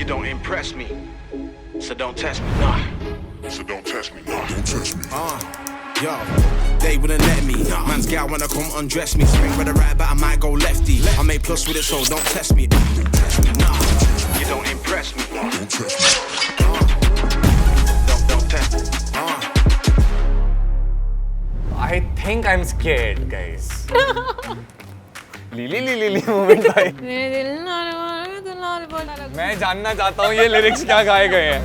You don't impress me, so don't test me, nah. So don't test me, nah. Don't test me. Yo, they wouldn't let me. Man's gal wanna come undress me. Swing with the right, but I might go lefty. I make plus with it, so don't test me. Don't test me, nah. You don't impress me, Don't test me. don't test me. I think I'm scared, guys. Lily moment भाई। मैं जानना चाहता हूँ ये lyrics क्या गाए गए हैं।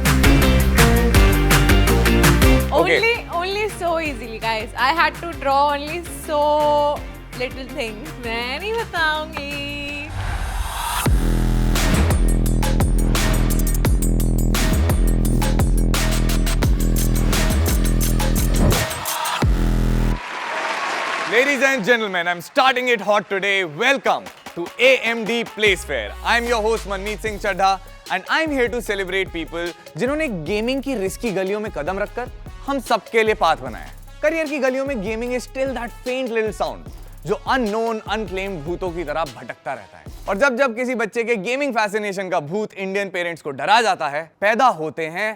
Only so easily, guys. I had to draw only so little things. मैं नहीं बताऊंगी. Ladies and gentlemen, I'm starting it hot today. Welcome to AMD Place Fair. I'm your host Manmeet Singh Chadha and I'm here to celebrate people जिन्होंने gaming की risky गलियों में कदम रखकर हम सबके लिए पाथ बनाया। करियर की गलियों में gaming is still that faint little sound जो अननोन अनक्लेम्ड भूतों की तरह भटकता रहता है। और जब जब किसी बच्चे के गेमिंग फैसिनेशन का भूत इंडियन पेरेंट्स को डरा जाता है, पैदा होते हैं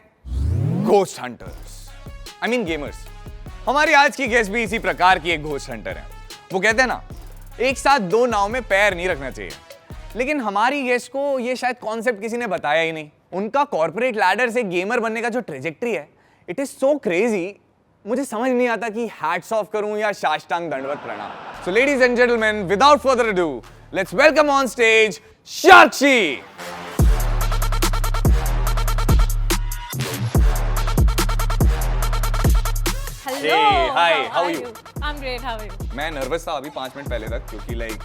ghost hunters. I mean gamers. हमारी आज की गेस्ट भी इसी प्रकार की एक घोस्ट हंटर है। वो कहते हैं ना, एक साथ दो नाव में पैर नहीं रखना चाहिए। लेकिन हमारी गेस्ट को ये शायद कॉन्सेप्ट किसी ने बताया ही नहीं। उनका कॉर्पोरेट लैडर से गेमर बनने का जो ट्रेजेक्ट्री है, इट इज सो क्रेजी, मुझे समझ नहीं आता कि हैट्स ऑफ करूं या साष्टांग दंडवत प्रणाम। So ladies and gentleman, without further ado, let's welcome on stage Sakshi. Hello. Hey, hi, how are you? I'm great. How are you? मैं नर्वस था अभी 5 मिनट पहले तक क्योंकि लाइक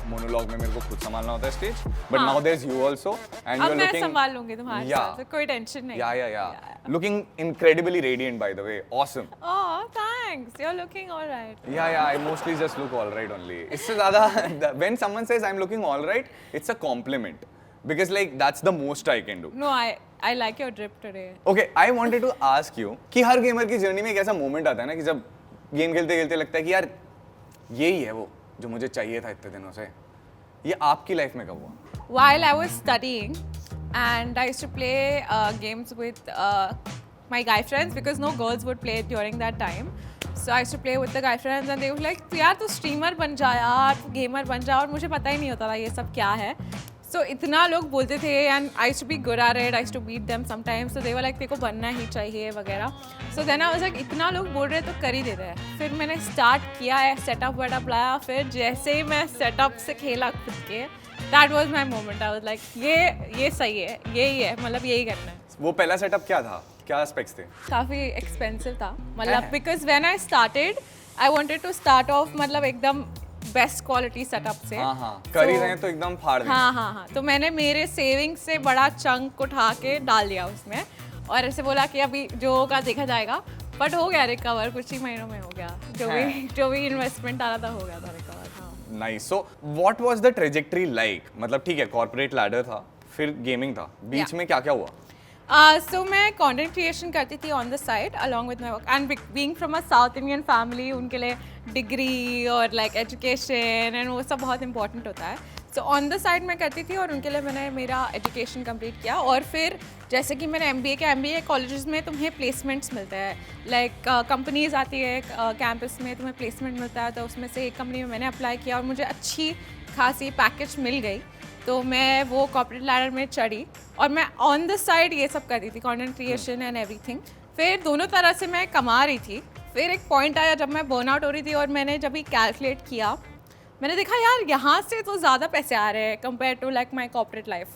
मोनोलॉग में मेरे को खुद संभालना होता है stage, but now there is you also and you अब आर मैं लुकिंग संभाल लूंगी तुम्हारे साथ, तो कोई टेंशन नहीं। Yeah looking incredibly radiant by the way, awesome. Oh, thanks. You're looking all right. Yeah I mostly just look alright only. इससे ज्यादा when someone says I am looking alright, it's a compliment because like that's the most I can do. No, I like your drip today. Okay, I wanted to ask you कि हर gamer की journey में एक ऐसा moment आता है ना कि जब गेम खेलते खेलते लगता है कि यार यही है वो जो मुझे चाहिए था इतने दिनों से। ये आपकी लाइफ में कब हुआ? While I was studying, and I used to play games with my guy friends because no girls would play during that time. So I used to play with the guy friends and they were like, यार तू streamer बन जा यार, तू gamer बन जा, और मुझे पता ही नहीं होता था ये सब क्या है। So इतना लोग बोलते थे and I used to be good at it, I used to beat them sometimes, so they were like तेरे को बनना ही चाहिए वगैरह। So then I was like इतना लोग बोल रहे तो कर ही देते हैं। फिर मैंने स्टार्ट किया है, सेटअप वेटअप लाया, फिर जैसे ही मैं सेटअप से खेला खुद के, that was my moment. I was like ये सही है, यही है, मतलब यही करना है। वो पहला सेटअप क्या था? क्या स्पेक्स थे? काफ़ी एक्सपेंसिव था, मतलब because when I started I wanted to start off मतलब एकदम बेस्ट क्वालिटी सेटअप से। हाँ, कर ही रहे हैं तो एकदम फाड़ दें। हाँ, तो मैंने मेरे सेविंग से बड़ा चंक उठा के डाल दिया उसमें और ऐसे बोला कि अभी जो होगा देखा जाएगा, बट हो गया रिकवर, कुछ ही महीनों में हो गया। जो भी इन्वेस्टमेंट आ रहा था हो गया था recover. Nice. So what was the trajectory like? मतलब ठीक है, कॉर्पोरेट लैडर था, फिर गेमिंग था, बीच में क्या क्या हुआ? So मैं कंटेंट क्रिएशन करती थी on the side along with my work, and being from a south Indian family, उनके लिए डिग्री और लाइक एजुकेशन एंड वो सब बहुत इंपॉर्टेंट होता है। सो ऑन द साइड मैं करती थी और उनके लिए मैंने मेरा एजुकेशन कंप्लीट किया। और फिर जैसे कि मैंने एमबीए कॉलेजेस में तुम्हें प्लेसमेंट्स मिलते हैं, लाइक कंपनीज आती है कैंपस में, तुम्हें प्लेसमेंट मिलता है, तो उसमें से एक कंपनी में मैंने अप्लाई किया और मुझे अच्छी खासी पैकेज मिल गई, तो मैं वो कॉर्पोरेट लैडर में चढ़ी और मैं ऑन द साइड ये सब कर रही थी, कंटेंट क्रिएशन एंड एवरीथिंग। फिर दोनों तरह से मैं कमा रही थी। फिर एक पॉइंट आया जब मैं बर्न आउट हो रही थी और मैंने जब भी कैलकुलेट किया, मैंने देखा यार यहाँ से तो ज़्यादा पैसे आ रहे हैं compare to like my corporate life.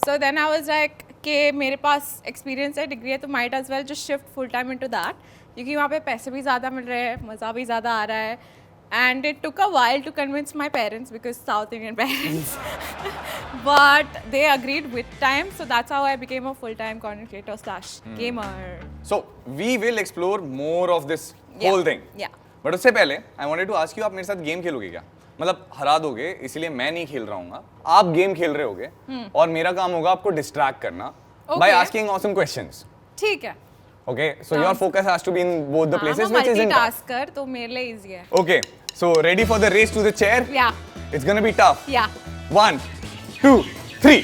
So then I was like कि मेरे पास एक्सपीरियंस है, डिग्री है, तो might as well just shift full time into that, क्योंकि वहाँ पे पैसे भी ज़्यादा मिल रहे हैं, मज़ा भी ज़्यादा आ रहा है। And it took a while to convince my parents because South Indian parents, but they agreed with time. So that's how I became a full-time content creator / gamer. So we will explore more of this whole thing. Yeah. But उससे पहले I wanted to ask you, आप मेरे साथ game खेलोगे क्या? मतलब हरा दोगे इसलिए मैं नहीं खेल रहा हूँ, आप गेम खेल रहे होगे और मेरा काम होगा आपको डिस्ट्रैक्ट करना by asking awesome questions. ठीक है. Okay, so your focus has to be in both the places, which isn't tough. multitasker, तो मेरे लिए easy है. Okay, so ready for the race to the chair? Yeah. It's gonna be tough. Yeah. 1, 2, 3.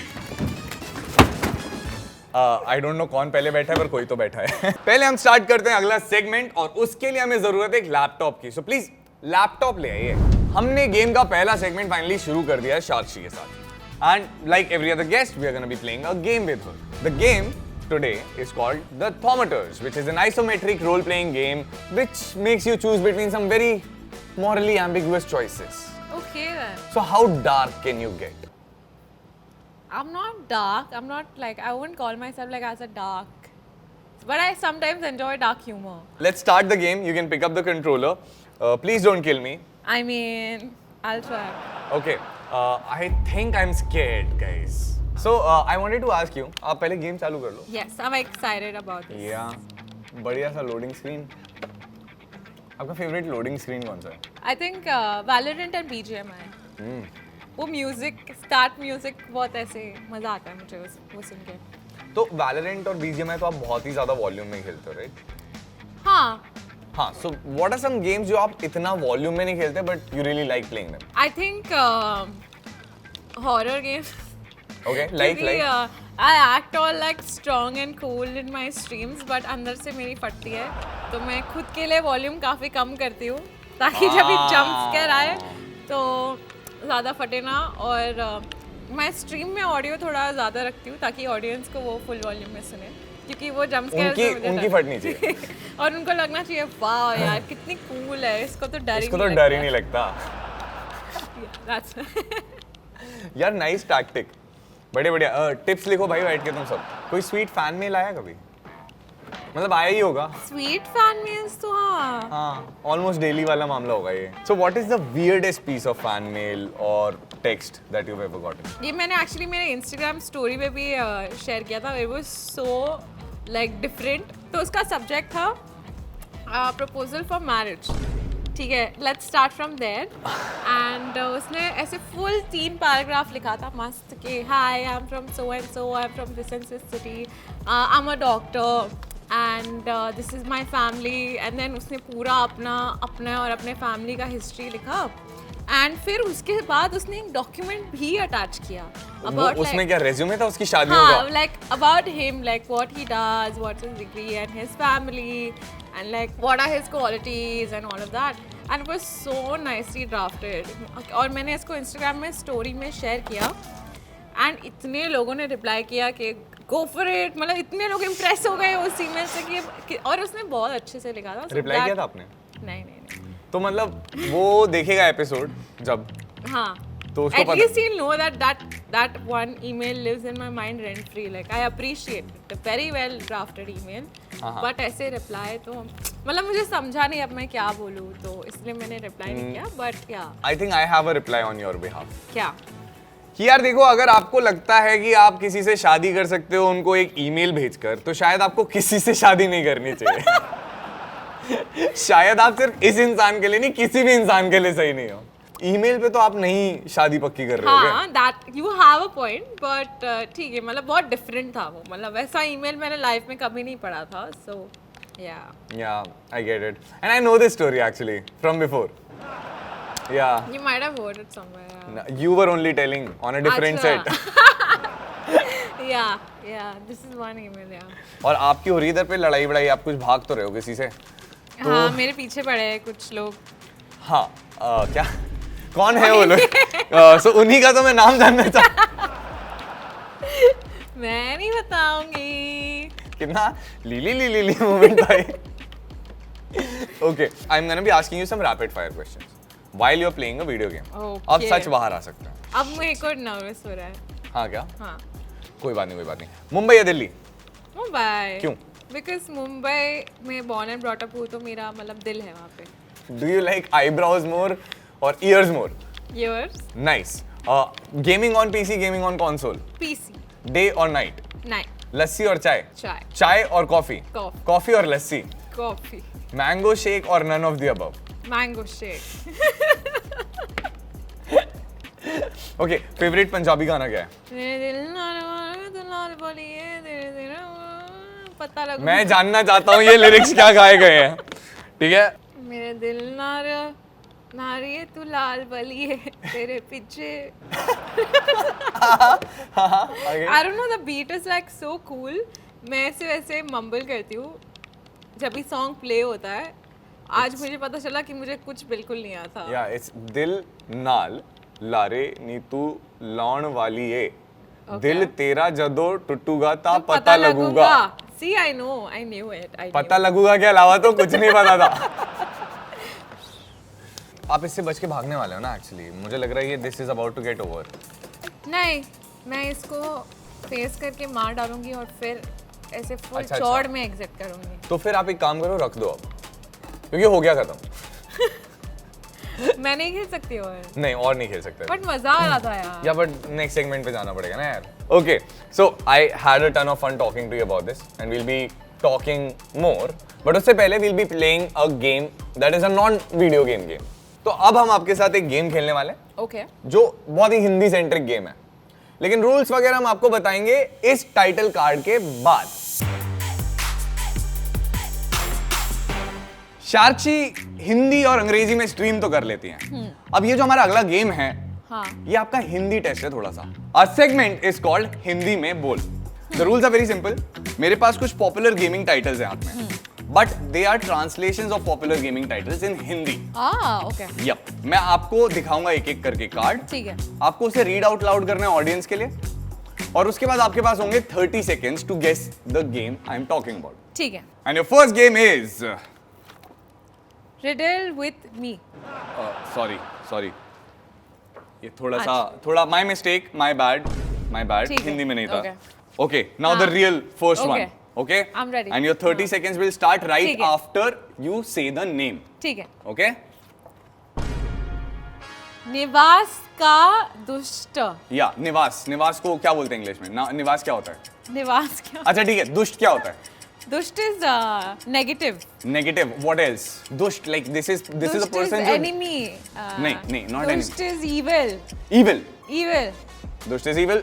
I don't know कौन पहले बैठा है पर कोई तो बैठा है पहले हम स्टार्ट करते हैं अगला सेगमेंट और उसके लिए हमें जरूरत है एक लैपटॉप की सो प्लीज लैपटॉप ले आइए हमने गेम का पहला सेगमेंट फाइनली शुरू कर दिया है साक्षी के साथ and like every other guest we are gonna be playing a game with her the game today is called the Thaumaturge, which is an isometric role-playing game which makes you choose between some very morally ambiguous choices. Okay then. So how dark can you get? I'm not dark. I'm not like, I wouldn't call myself like as a dark. But I sometimes enjoy dark humor. Let's start the game. You can pick up the controller. Please don't kill me. I mean, I'll try. Okay. I think I'm scared, guys. So I wanted to ask you. आप पहले game चालू कर लो. Yes, I'm excited about this. Yeah. बढ़िया सा loading screen. आपका favourite loading screen कौन सा है? I think Valorant and BGMI. वो म्यूजिक, स्टार्ट म्यूजिक बहुत ऐसे मजा आता है मुझे वो सुन के. तो Valorant और BGMI तो आप बहुत ही ज़्यादा वॉल्यूम में खेलते हो, राइट? हाँ. हाँ. So what are some games जो आप इतना वॉल्यूम में नहीं खेलते but you really like playing them? I think horror games. Okay. Like. I act all like strong and cool in my streams, but अंदर से मेरी फटती है, तो मैं खुद के लिए वॉल्यूम काफी कम करती हूँ, ताकि जब भी जंप स्केयर आए तो ज़्यादा फटे ना. और मैं स्ट्रीम में ऑडियो थोड़ा ज़्यादा रखती हूँ ताकि ऑडियंस को वो फुल वॉल्यूम में सुने, क्योंकि वो जंप स्केयर उनकी फटनी चाहिए और उनको लगना चाहिए वाह यार कितनी कूल है, इसको तो डर ही नहीं लगता. यार नाइस टैक्टिक. बढ़िया टिप्स लिखो भाई बैठ के तुम सब. कोई स्वीट फैन मेल आया कभी? मतलब आया ही होगा. स्वीट फैन मेल्स तो हाँ ऑलमोस्ट डेली वाला मामला होगा ये. So what is the weirdest piece of fan mail और text that you have ever gotten? ये मैंने एक्चुअली मेरे इंस्टाग्राम स्टोरी पे भी शेयर किया था. It was so like different. तो उसका सब्जेक्ट था प्रपोजल फॉर मैरिज. ठीक है, let's start from there. And उसने ऐसे फुल 3 पैराग्राफ लिखा था मस्त कि hi I am from so and so, I am from this and this city, I am a doctor and this is my family. And then उसने पूरा अपना और अपने फैमिली का हिस्ट्री लिखा. एंड फिर उसके बाद उसने एक डॉक्यूमेंट भी अटैच किया अबाउट उसमें क्या रेज्यूमे था उसकी शादियों का? like about him, like what he does, what's his degree and his family and like what are his qualities and all of that. And it was so nicely drafted. और मैंने इसको Instagram में story में share किया and इतने लोगों ने reply किया कि गो फॉर इट. मतलब इतने लोग इम्प्रेस हो गए उस ईमेल से कि और उसने बहुत अच्छे से लिखा था. रिप्लाई किया था आपने? नहीं. तो मतलब वो देखेगा एपिसोड जब, हाँ, तो उसको at least he'll know that one email lives in my mind rent free. Like I appreciate it, a very well drafted email. But ऐसे reply तो मतलब मुझे समझा नहीं अब मैं क्या बोलूँ, तो इसलिए मैंने reply नहीं किया. But yeah. I think I have a reply on your behalf. क्या? कि यार देखो, अगर आपको लगता है कि आप किसी से शादी कर सकते हो उनको एक ईमेल भेजकर, तो शायद आपको किसी से शादी नहीं करनी चाहिए. शायद आप सिर्फ इस इंसान के लिए नहीं, किसी भी इंसान के लिए सही नहीं हो. ईमेल पे तो आप नहीं शादी पक्की कर रहे हो. हाँ, that you have a point, but ठीक है, मतलब बहुत different था वो. मतलब वैसा ईमेल मैंने लाइफ में कभी नहीं पढ़ा था. So yeah, I get it, and I know this story actually from before. Yeah, you might have heard it somewhere. no, you were only telling on a different set. yeah, this is one email. Yeah. और आपकी हो रही इधर पे लड़ाई बड़ाई, आप कुछ भाग तो रहे हो किसी से? हाँ, मेरे पीछे पड़े हैं कुछ लोग. हाँ, क्या कौन है वो लोग? सो उन्हीं का तो मैं नाम जानना चाहता. मैं नहीं बताऊंगी. कितना लीली मोमेंट भाई. Okay, I'm gonna be asking you some rapid fire questions while you're playing a video game. Okay. अब सच बाहर आ सकते हैं. अब मेरे को नर्वस हो रहा है. हाँ क्या? हाँ. कोई बात नहीं. मुंबई या दिल्ली? मुंबई. क्यों? Because मुंबई में born and brought up हूँ, तो मेरा मतलब दिल है वहाँ पे. Do you like eyebrows more or ears more? Yours? Nice. Gaming on PC, gaming on console? PC. Day or night? Night. लस्सी और चाय? Chai. चाय और कॉफी? Coffee. कॉफी और लस्सी? Coffee. मैंगो शेक और none of the above? Mango shake. Okay, favorite Punjabi गाना क्या है? मेरे दिल नाल बोलिए तेरे दिल पता लगू. मैं जानना चाहता हूँ ये लिरिक्स क्या गाए गए हैं. ठीक है? मेरे दिल नाल नारिये तू लाल बली है तेरे पीछे. I don't know, the beat is like so cool. मैं ऐसे वैसे मम्बल करती हूँ जब भी सॉन्ग प्ले होता है. आज मुझे पता चला कि मुझे कुछ बिल्कुल नहीं आता. या इट्स दिल नाल लारे नी तू लाउन वाली है. दिल तेरा जदो टूटूगा ता पता लगूगा. See, I know, I knew it. पता लगूगा के अलावा तो कुछ नहीं पता था. आप इससे बच के भागने वाले हो ना एक्चुअली. मुझे लग रहा है ये this is about to get over. नहीं, मैं इसको फेस करके मार डालूंगी और फिर ऐसे फुल अच्छा. चौड़ में एग्जिट करूंगी. तो फिर आप एक काम करो, रख दो अब, क्योंकि हो गया खत्म. मैं नहीं खेल सकती और. नहीं, और नहीं खेल सकते. बट मजा आ रहा था यार. या बट नेक्स्ट सेगमेंट पे जाना पड़ेगा ना यार. Okay, so I had a ton of fun talking to you about this and we'll be talking more. But उससे पहले we'll be playing a game that is a non video game. तो अब हम आपके साथ एक गेम खेलने वाले हैं. ओके. जो बहुत ही हिंदी सेंट्रिक गेम है, लेकिन रूल्स वगैरह हम आपको बताएंगे इस टाइटल कार्ड के बाद. साक्षी हिंदी और अंग्रेजी में स्ट्रीम तो कर लेती हैं. अब ये जो हमारा अगला गेम है, हाँ. ये आपका हिंदी टेस्ट है थोड़ा सा. Our segment is called Hindi में बोल. The rules are very simple. मेरे पास कुछ पॉपुलर गेमिंग टाइटल्स हैं हाथ में, but they are translations of popular gaming titles in Hindi. Okay. Yup, मैं आपको दिखाऊंगा एक एक करके कार्ड. ठीक है. आपको उसे रीड आउट लाउड करना है ऑडियंस के लिए, और उसके बाद आपके पास होंगे 30 seconds to guess the game I am talking about. ठीक है. And your first game is riddle with me. Sorry ये थोड़ा माय मिस्टेक, माय बैड. ठीक है. हिंदी में नहीं था. Okay. Okay, now the real first one. Okay? I'm ready. And your 30 seconds will start right ठीक है. after you say the name. ठीक है. Okay? निवास का दुष्ट. या निवास को क्या बोलते हैं इंग्लिश में? निवास क्या होता है? निवास क्या? अच्छा ठीक है, दुष्ट क्या होता है? दुष्ट is negative. Negative. What else? Dush, like this is a person. enemy. नहीं, not enemy. Dusht is evil. Evil. Evil. Dush is evil.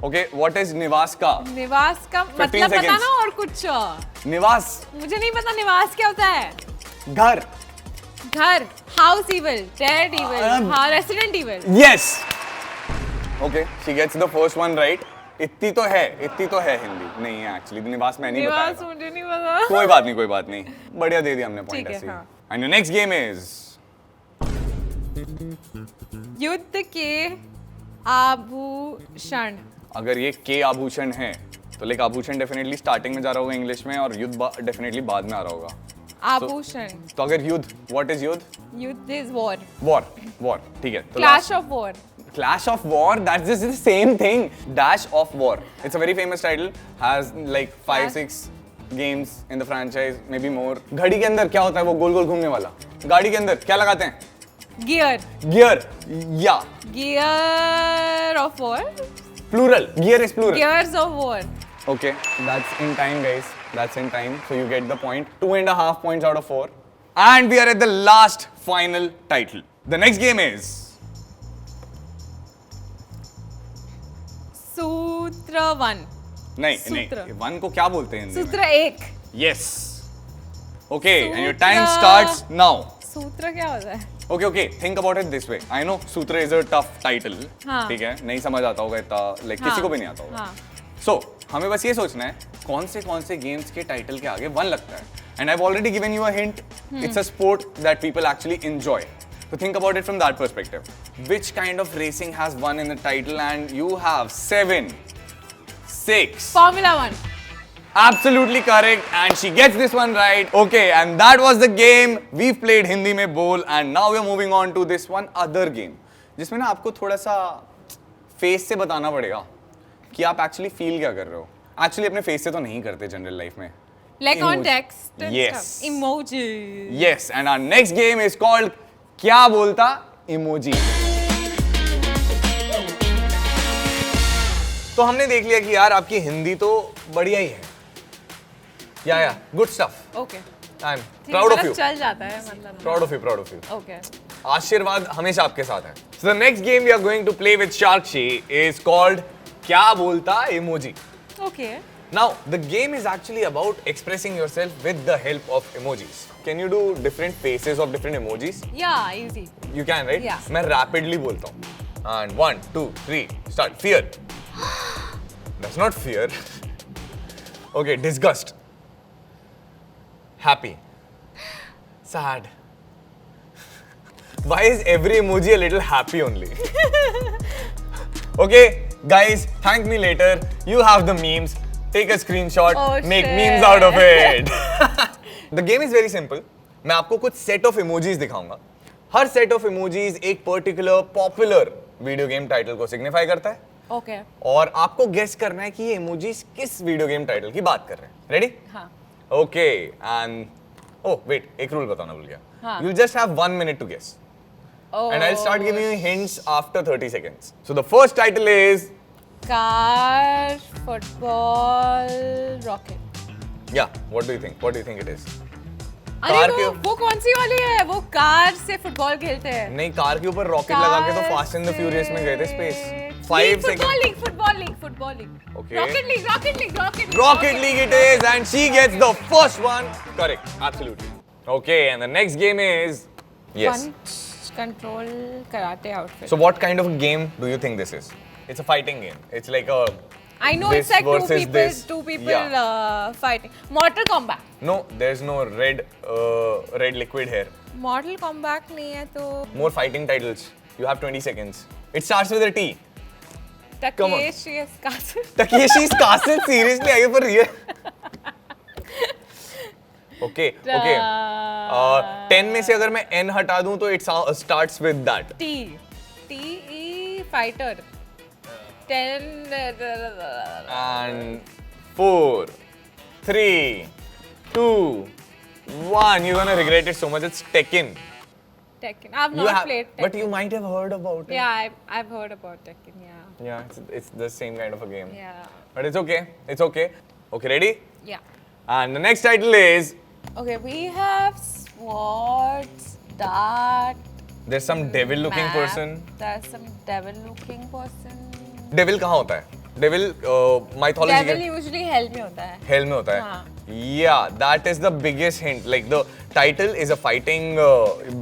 Okay, what is निवास का? निवास का 15 मतलब पता seconds. ना और कुछ. निवास. मुझे नहीं पता निवास क्या होता है. घर. घर. House evil. Dead evil. हाँ, resident evil. Yes. Okay, she gets the first one right. इतनी तो है हिंदी. नहीं है एक्चुअली, निवास मैं नहीं बताया. निवास मुझे नहीं पता. कोई बात नहीं. बढ़िया दे दिया हमने पॉइंट ठीक है, ऐसे. हाँ. And your next game is युद्ध के आभूषण. अगर ये के आभूषण है तो लाइक आभूषण डेफिनेटली स्टार्टिंग में जा रहा होगा इंग्लिश में, और युद्ध डेफिनेटली बाद में आ रहा होगा. आभूषण. तो अगर युद्ध, व्हाट इज युद्ध? युद्ध इज वॉर. वॉर. ठीक है. Clash of war. Clash of War, that's just the same thing. Dash of War. It's a very famous title. Has like 5-6 games in the franchise, maybe more. घड़ी के अंदर क्या होता है वो गोल गोल घूमने वाला? गाड़ी के अंदर क्या लगाते हैं? गियर. Gear. या. Gear of war. Plural. Gear is plural. Gears of war. Okay, that's in time, guys. That's in time. So you get the point. 2.5 points out of 4. And we are at the last final title. The next game is सूत्र one. नहीं, one को क्या बोलते हैं हिंदी में? सूत्र एक. Yes. Okay, and your सूत्र- time starts now. सूत्र क्या होता है? Okay, think about it this way. I know सूत्र is a tough title. हाँ. ठीक है, नहीं समझ आता होगा इतना, like किसी को भी नहीं आता होगा. हाँ. So, हमें बस ये सोचना है कौन से गेम्स के टाइटल के आगे वन लगता है. And I've already given you a hint. It's a sport that people actually enjoy. So think about it from that perspective. Which kind of racing has one in the title? And you have 7, 6. Formula 1. Absolutely correct, and she gets this one right. Okay, and that was the game. We've played Hindi mein bol, and now we're moving on to this one other game, जिसमें ना आपको थोड़ा सा face से बताना पड़ेगा कि आप एक्चुअली फील क्या कर रहे हो. एक्चुअली अपने फेस से तो नहीं करते जनरल लाइफ में. Like on text and Yes. stuff. Emojis. Yes, and our next game is called क्या बोलता इमोजी. तो हमने देख लिया कि यार आपकी हिंदी तो बढ़िया ही है. या good stuff. Okay. I am proud of you. चल जाता है मतलब. Proud of you. Okay. आशीर्वाद हमेशा आपके साथ है. So the next game we are going to play with Sakshi is called क्या बोलता emoji. Okay. Now, the game is actually about expressing yourself with the help of emojis. Can you do different faces of different emojis? Yeah, easy. You can, right? Yeah. मैं rapidly बोलता हूँ. And 1, 2, 3, start. Fear. That's not fear. Okay, disgust. Happy. Sad. Why is every emoji a little happy only? Okay, guys, thank me later. You have the memes. Take a screenshot. Oh, make shit. memes out of it. The game is very simple. मैं आपको कुछ set of emojis दिखाऊंगा. हर set of emojis एक particular popular video game title को signify करता है. Okay. और आपको guess करना है कि ये emojis किस video game title की बात कर रहे हैं. Ready? हाँ. Okay, and oh wait, एक rule बताना भूल गया. हाँ. You'll just have 1 minute to guess. Oh. And I'll start giving you hints after 30 seconds. So the first title is Car, football, rocket. yeah. What do you think? What do you think it is? अरे car वो के कौन सी वाली है? वो car से football खेलते हैं. नहीं कार के ऊपर रॉकेट लगा के तो फास्ट एंड द फ्यूरियस में गए थे space 5 second football league. Okay. Rocket league. Rocket League it is and she gets the first one correct absolutely okay and the next game is yes Punch, control, karate outfit. so what kind of a game do you think this is? It's a fighting game. It's like a I know this it's like versus this. two people Yeah. fighting. Mortal Kombat. no there's no red liquid here. Mortal Kombat नहीं है तो More fighting titles. You have 20 seconds. It starts with a T. Come on. Takeshi's Castle. Takeshi's Castle. Seriously, are you for real? Okay. 10 में से अगर मैं N हटा दूं तो it starts with that. T-E fighter. 10. And 4, 3, 2, 1. You're gonna regret it so much. It's Tekken. Tekken. I've You not have, played Tekken. but you might have heard about it. Yeah, I've heard about Tekken. Yeah. Yeah, it's the same kind of a game. Yeah. But it's okay. It's okay. Okay, ready? Yeah. And the next title is Okay, we have swords, dart. there's some devil-looking map. person. There's some devil-looking person. Devil कहाँ होता है? Devil mythology Devil के usually hell में होता है. hell में होता है. हाँ. Yeah, that is the biggest hint. Like the title is a fighting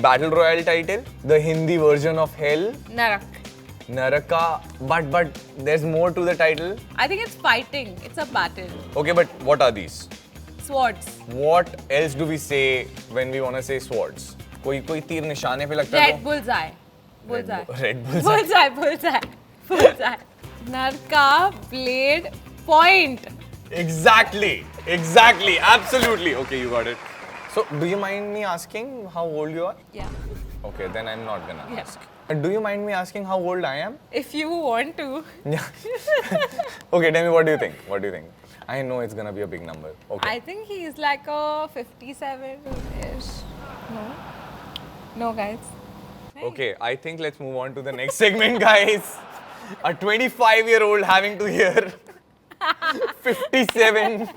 battle royale title. The Hindi version of hell, Narak. Naraka. But there's more to the title. I think it's fighting. It's a battle. Okay, but what are these? Swords. What else do we say when we want to say swords? कोई तीर निशाने पे लगता है Red bullseye. Bullseye. Red bullseye. Bullseye. Narka blade point. Exactly. Absolutely. Okay, you got it. So, do you mind me asking how old you are? Yeah. Okay, then I'm not gonna Yeah. ask. Do you mind me asking how old I am? If you want to. Yeah. Okay, tell me what do you think? What do you think? I know it's gonna be a big number. Okay. I think he's like a 57-ish. No? No, guys. Okay, I think let's move on to the next segment, guys. A 25-year-old having to hear 57.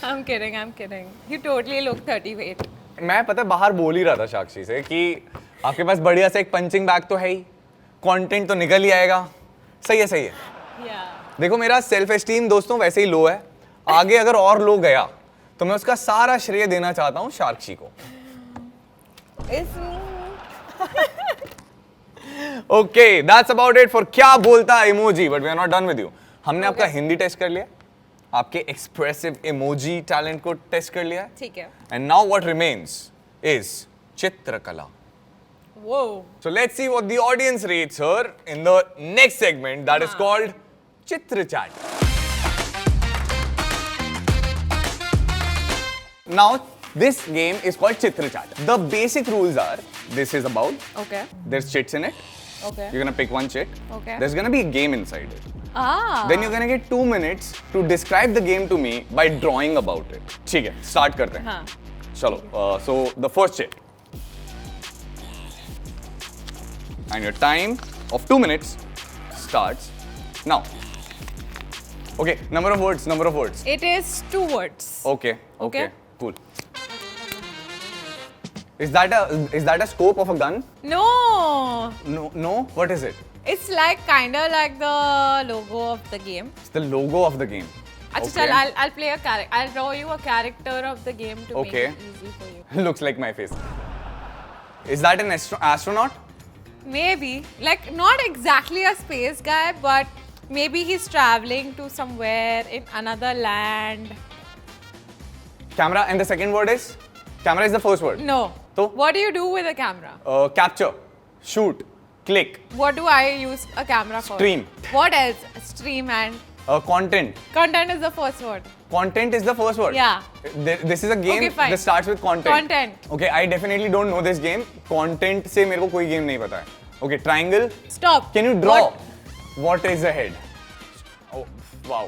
I'm kidding. You totally look 38. मैं पता है बाहर बोल ही रहा था साक्षी से कि आपके पास बढ़िया से एक पंचिंग बैग तो है ही, कंटेंट तो निकल ही आएगा. सही है. Yeah. देखो मेरा सेल्फ एस्टीम दोस्तों वैसे ही लो है. आगे अगर और लो गया तो मैं उसका सारा श्रेय देना चाहता हूँ साक्षी को. It's me. Okay, that's about it for क्या बोलता emoji. But we are not done with you. हमने आपका हिंदी टेस्ट कर लिया, आपके एक्सप्रेसिव इमोजी टैलेंट को टेस्ट कर लिया है. ठीक है. And now what remains is चित्रकला. Whoa. So let's see what the audience rates her in the next segment that is called Chitra Chat. Now this game is called Chitra Chat. The basic rules are this is about Okay. there's chits in it. Okay. You're gonna pick one chit. Okay. There's gonna be a game inside it. Ah. Then you're gonna get 2 minutes to describe the game to me by drawing about it. ठीक है, start करते हैं. हाँ. चलो. So the first chit. And your time of 2 minutes starts now. Okay, number of words. It is 2 words. Okay, Okay. cool. Is that a scope of a gun? No. No. What is it? It's like kinda like the logo of the game. It's the logo of the game. अच्छा Okay. चल I'll play a character. I'll draw you a character of the game to Okay. make it easy for you. Looks like my face. Is that an astronaut? Maybe like not exactly a space guy, but maybe he's traveling to somewhere in another land. Camera, and the second word is? Camera is the first word. No. So? What do you do with a camera? Capture, shoot, click, What do I use a camera for? Stream. What else? Stream and content. content is the first word. Content is the first word. Yeah. This is a game Okay, fine. that starts with content. Content. Okay, I definitely don't know this game. Content से मेरे को कोई game नहीं पता है. Okay, triangle. Stop. Can you draw? What? What is ahead? Oh, wow.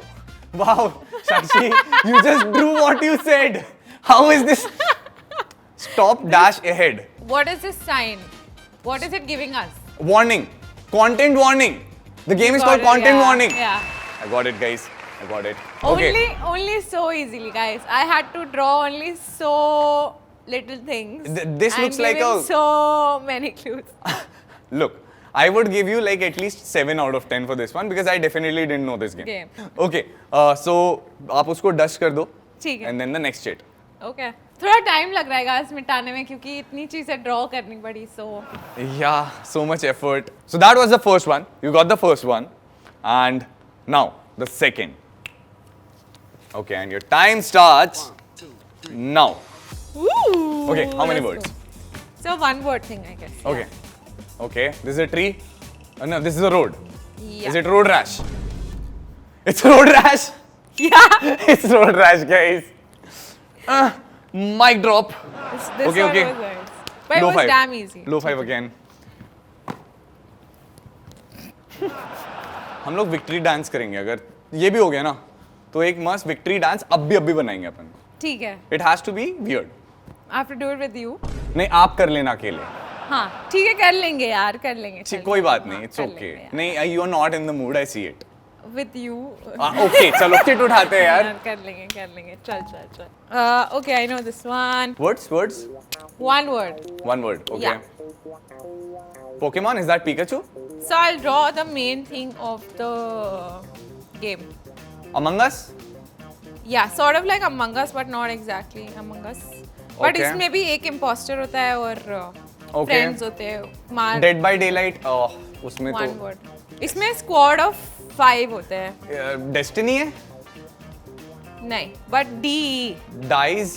Wow, Sakshi, you just drew what you said. How is this? Stop dash ahead. What is this sign? What is it giving us? Warning. Content warning. The game is Got called it, content yeah, warning. Yeah. I got it, guys. I got it. Okay. Only so easily, guys. I had to draw only so little things. This and looks like giving a- so many clues. Look, I would give you like at least 7 out of 10 for this one because I definitely didn't know this game. Game. Okay, so आप उसको dust कर दो. ठीक है. And then the next shit. Okay. थोड़ा time लग रहा है guys मिटाने में क्योंकि इतनी चीजें ड्रॉ करनी पड़ी so. Yeah, so much effort. So that was the first one. You got the first one. And now the second. Okay, and your time starts now. Ooh, Okay, how many let's words? go. So one word thing I guess. Okay. Okay, this is a tree. No, this is a road. Yeah. Is it road rash? It's road rash. Yeah. It's road rash, guys. Mic drop. This Okay, one okay. was nice. But it Low was five. damn easy. Low five again. हम लोग victory dance करेंगे अगर ये भी हो गया ना तो एक मस्त विक्ट्री डांस अब भी बनाएंगे अपन. ठीक है. It has to be weird. I have to do it with you. नहीं आप कर लेना अकेले. हाँ ठीक है कर लेंगे यार कर लेंगे. ठीक कोई बात नहीं. इट्स कर ओके. लेंगे यार. नहीं you are not in the mood I see it. With you. Okay चलो चिट उठाते हैं यार. कर लेंगे चल. Okay, I know this one. Words One word. One word. Okay. Yeah. Pokemon is that Pikachu? So I'll draw the main thing of the game. Among us? Yeah, sort of like Among Us, but not exactly Among Us. But Okay. इसमें भी एक imposter होता है और Okay. friends होते हैं. मार dead by daylight उसमें one तो word. इसमें squad of 5 होते हैं. डेस्टिनी है. नहीं, but D. Dies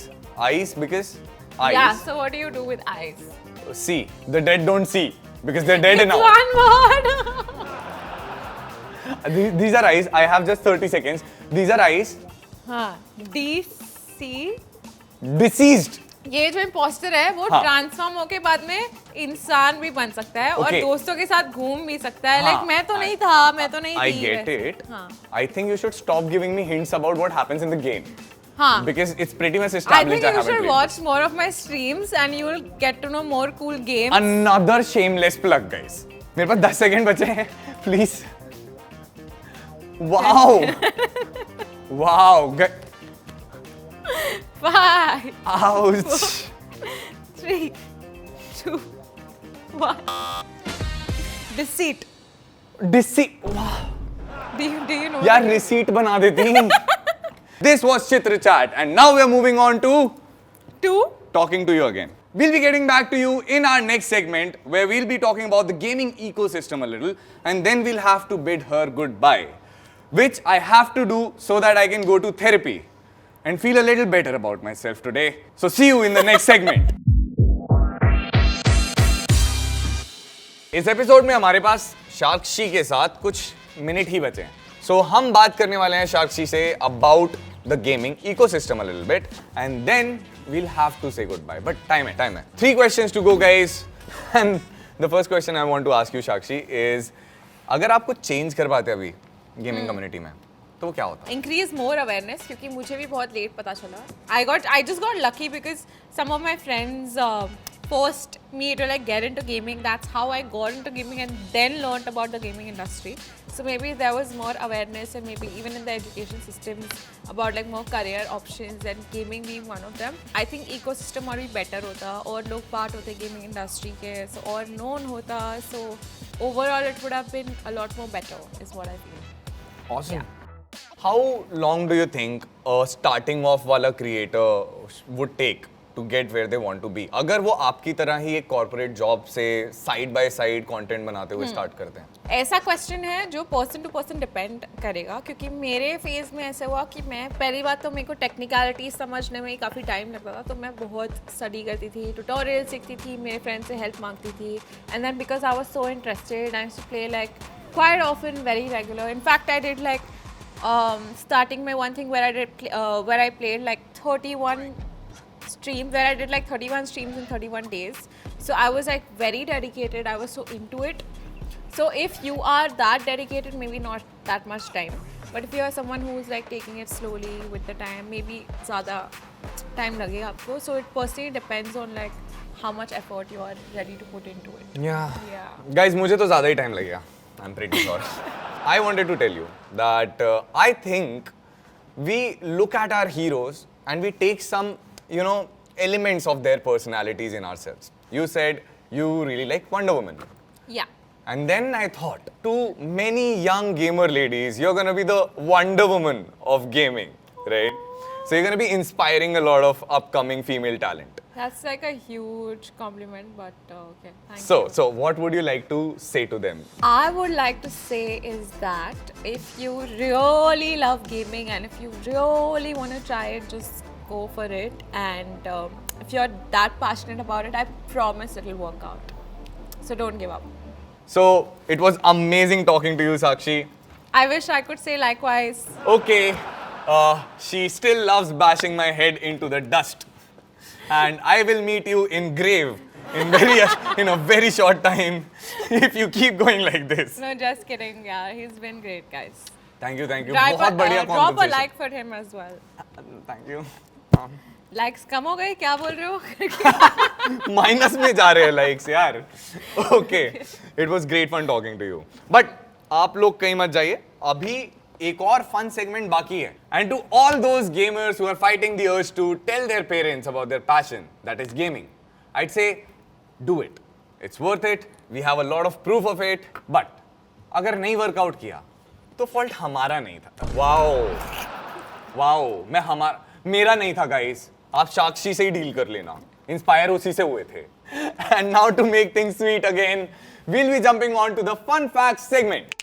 ice because ice. Yeah, so what do you do with eyes? See, the dead don't see because they're dead It's now. one word. These are eyes. I have just 30 seconds. These are eyes. हाँ, D C. Deceased. ये जो imposter है वो हाँ. Transform होके बाद में इंसान भी बन सकता है और Okay. दोस्तों के साथ घूम भी सकता है. हाँ. Like मैं तो नहीं था, मैं तो नहीं I थी. get वैसे. it. हाँ. I think you should stop giving me hints about what happens in the game हाँ. because it's pretty much I established. think you haven't should played watch more of my streams and you will get to know more cool games. Another shameless plug, guys. मेरे पास 10 second बचे हैं. Please. Wow. Wow. 5, Ouch. 3, 2, 1. Deceit. Wow. Do you know? यार receipt बना देती. This was Chitra Chat and now we are moving on to 2. talking to you again. We'll be getting back to you in our next segment where we'll be talking about the gaming ecosystem a little and then we'll have to bid her goodbye, which I have to do so that I can go to therapy and feel a little better about myself today. So see you in the next segment. इस episode में हमारे पास साक्षी के साथ कुछ minute ही बचे हैं. So हम बात करने वाले हैं साक्षी से about the gaming ecosystem a little bit and then we'll have to say goodbye. But time है. 3 questions to go, guys. And the first question I want to ask you, Sakshi, is अगर आप कुछ change कर पाते अभी gaming community में तो वो क्या होता? Increase more awareness क्योंकि मुझे भी बहुत लेट पता चला. I just got lucky because some of my friends forced me to like get into gaming. That's how I got into gaming and then learned about the gaming industry. So maybe there was more awareness and maybe even in the education systems about like more career options and gaming being one of them. I think ecosystem और भी better होता और लोग part होते gaming industry के so और known होता so overall it would have been a lot more better is what I feel. Awesome. How long do you think a starting off वाला creator would take to get where they want to be? अगर वो आपकी तरह ही एक corporate job से side by side content बनाते हुए start करते हैं. ऐसा क्वेश्चन है जो पर्सन टू पर्सन डिपेंड करेगा, क्योंकि मेरे फेज में ऐसा हुआ कि मैं पहली बात तो मेरे को टेक्निकलिटी समझने में काफ़ी टाइम लगता था, तो मैं बहुत स्टडी करती थी, ट्यूटोरियल सीखती थी, मेरे फ्रेंड से हेल्प मांगती थी, and then because I was so interested I used to play like quite often, very regular. In fact, I did like starting my one thing where I played like 31 streams, where I did like 31 streams in 31 days. So I was like very dedicated. I was so into it. So if you are that dedicated, maybe not that much time. But if you are someone who is like taking it slowly with the time, maybe ज़्यादा time लगेगा आपको. So it personally depends on like how much effort you are ready to put into it. Yeah. Yeah. Guys, मुझे तो ज़्यादा ही time लगेगा. I'm pretty sure. I wanted to tell you that I think we look at our heroes and we take some, you know, elements of their personalities in ourselves. You said you really like Wonder Woman. Yeah. And then I thought, to many young gamer ladies, you're gonna be the Wonder Woman of gaming, right? So you're gonna be inspiring a lot of upcoming female talent. That's like a huge compliment, but okay, thank you. So what would you like to say to them? I would like to say is that if you really love gaming and if you really want to try it, just go for it. And if you're that passionate about it, I promise it'll work out. So don't give up. So it was amazing talking to you, Sakshi. I wish I could say likewise. Okay, she still loves bashing my head into the dust. And I will meet you in grave in a very short time if you keep going like this. No, just kidding. Yeah, he's been great, guys. Thank you. Drop बहुत बढ़िया a conversation. like for him as well. Thank you. Likes कम हो गए, क्या बोल रहे हो? Minus में जा रहे हैं लाइक्स यार. Okay, it was great fun talking to you. But आप लोग कहीं मत जाइए, अभी एक और fun segment बाकी है. And to all those gamers who are fighting the urge to tell their parents about their passion, that is gaming, I'd say do it. It's worth it. We have a lot of proof of it. But अगर नहीं workout किया तो fault हमारा नहीं था. Wow, मेरा नहीं था गाइस. आप साक्षी से ही डील कर लेना. इंस्पायर उसी से हुए थे. And now to make things sweet again, we'll be jumping on to the fun facts segment.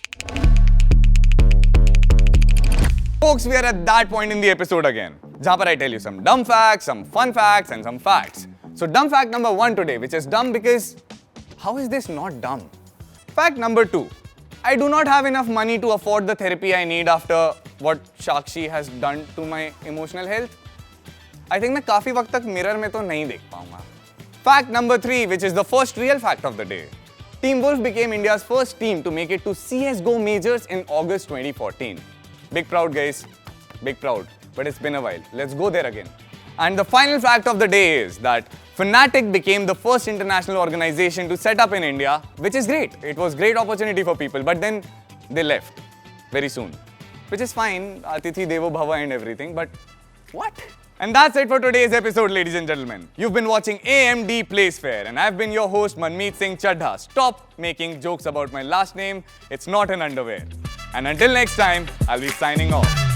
Folks, we are at that point in the episode again, जहाँ पर I tell you some dumb facts, some fun facts, and some facts. So dumb fact number 1 today, which is dumb because how is this not dumb? Fact number 2, I do not have enough money to afford the therapy I need after what Sakshi has done to my emotional health. I think मैं काफी वक्त तक mirror में तो नहीं देख पाऊंगा. Fact number 3, which is the first real fact of the day. Team Wolf became India's first team to make it to CSGO Majors in August 2014. Big proud, guys. Big proud. But it's been a while. Let's go there again. And the final fact of the day is that Fnatic became the first international organization to set up in India, which is great. It was great opportunity for people, but then they left very soon, which is fine. Atithi Devo Bhava and everything, but what? And that's it for today's episode, ladies and gentlemen. You've been watching AMD Place Fair, and I've been your host, Manmeet Singh Chadha. Stop making jokes about my last name. It's not an underwear. And until next time, I'll be signing off.